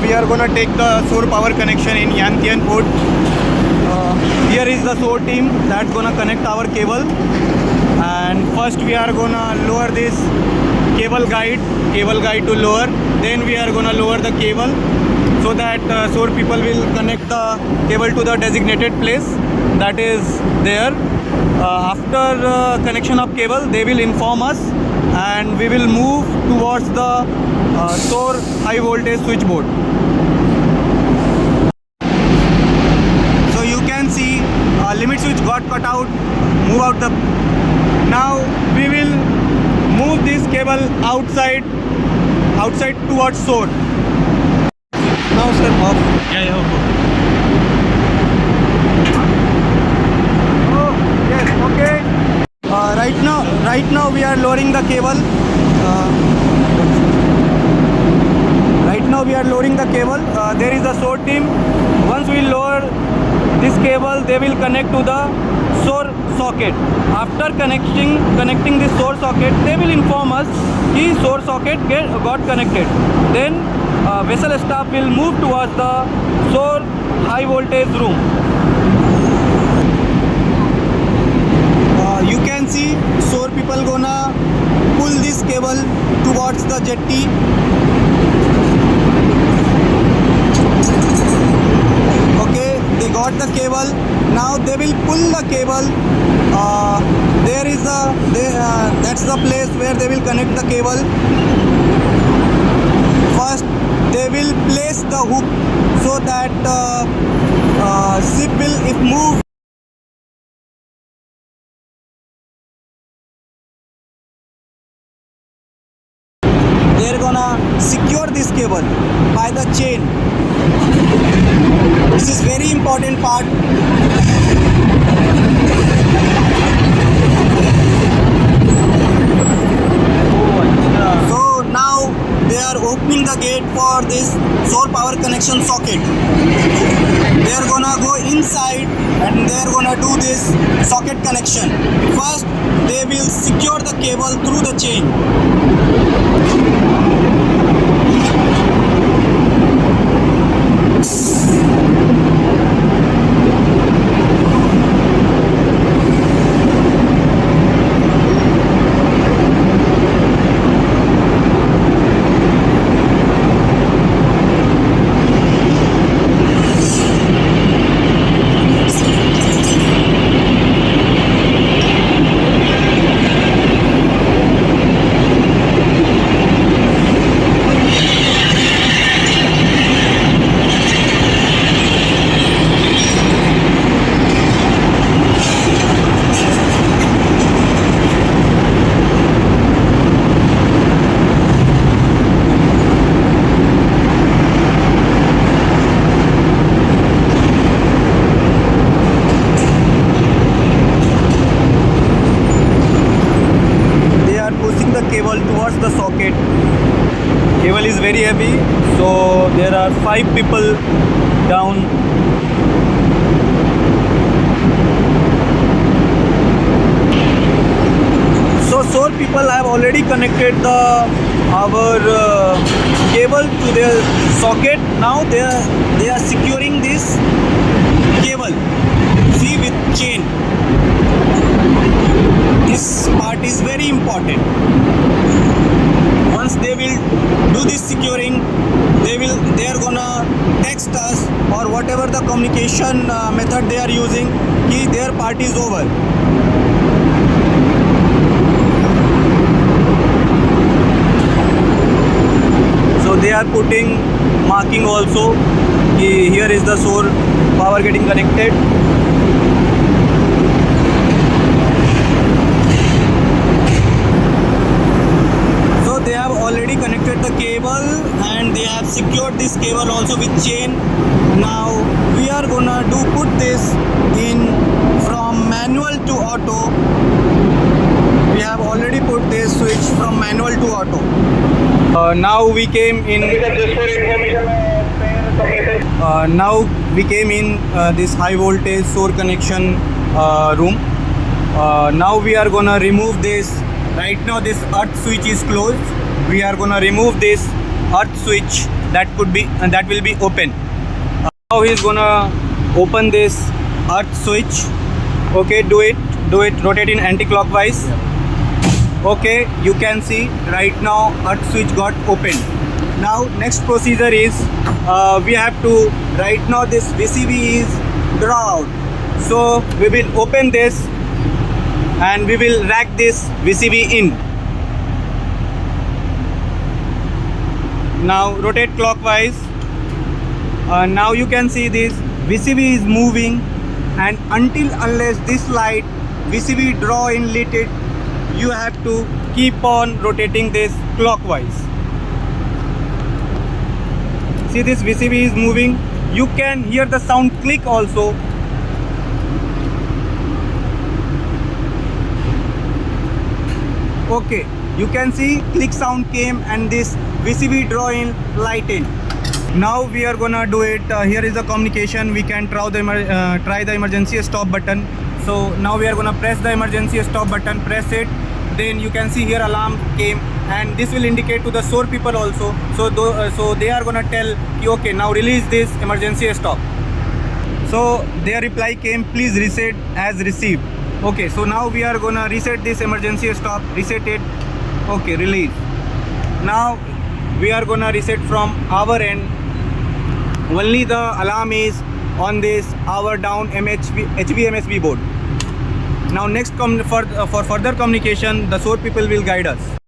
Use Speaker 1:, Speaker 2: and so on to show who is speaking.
Speaker 1: we are gonna take the solar power connection in Yantian port. Here is the solar team that's gonna connect our cable, and first we are gonna lower this cable guide to lower. Then we are gonna lower the cable so that solar people will connect the cable to the designated place that is there. After connection of cable, they will inform us and we will move towards the solar high voltage switchboard. So you can see limit switch got cut out, move out the. Now we will move this cable outside towards solar. Now sir, off.
Speaker 2: Yeah, off.
Speaker 1: Oh, yes, okay. Right now we are lowering the cable. Right now we are lowering the cable. There is a solar team. Once we lower this cable, they will connect to the solar socket. After connecting this solar socket, they will inform us कि solar socket got connected. Then vessel staff will move towards the solar high voltage room. You can see solar people gonna pull this cable towards the jetty. Okay, they got the cable. Now they will pull the cable. That's the place where they will connect the cable. First, they will place the hook so that ship will, if move. They are gonna secure this cable by the chain. This is very important part. So now they are opening the gate for this solar power connection socket. They are gonna go inside and they are gonna do this socket connection. First, they will secure the cable through the chain. Towards the socket. Cable is very heavy, so there are 5 people down. So solar people have already connected our cable to their socket. Now they are securing this cable. See, with chain. This part is very important. Once they will do this securing, they are gonna text us or whatever the communication method they are using कि their part is over. So they are putting marking also कि here is the solar power getting connected. They have already connected the cable and they have secured this cable also with chain. Now we are gonna put this in from manual to auto. We have already put this switch from manual to auto. Now we came in. Now we came in this high voltage solar connection room. Now we are gonna remove this. Right now this earth switch is closed. We are gonna remove this earth switch that will be open. Now he's gonna open this earth switch. Okay, do it, rotate in anti-clockwise. Okay, you can see right now earth switch got opened. Now next procedure is we have to, right now this VCB is draw out, so we will open this and we will rack this VCB in. Now rotate clockwise. Now you can see this VCB is moving, and unless this light VCB draw in lit it, you have to keep on rotating this clockwise. See, this VCB is moving. You can hear the sound click also. Okay, you can see click sound came and this VCB draw in light in. Now we are gonna do it. Here is the communication. We can try the emergency stop button. So now we are gonna press the emergency stop button. Press it. Then you can see here alarm came, and this will indicate to the SOAR people also. So they are gonna tell you, okay, now release this emergency stop. So their reply came, please reset as received. Okay, so now we are gonna reset this emergency stop. Reset it. Okay, release. Now we are gonna reset from our end. Only the alarm is on this our down HVMSB board. Now next for further communication, the SOAR people will guide us.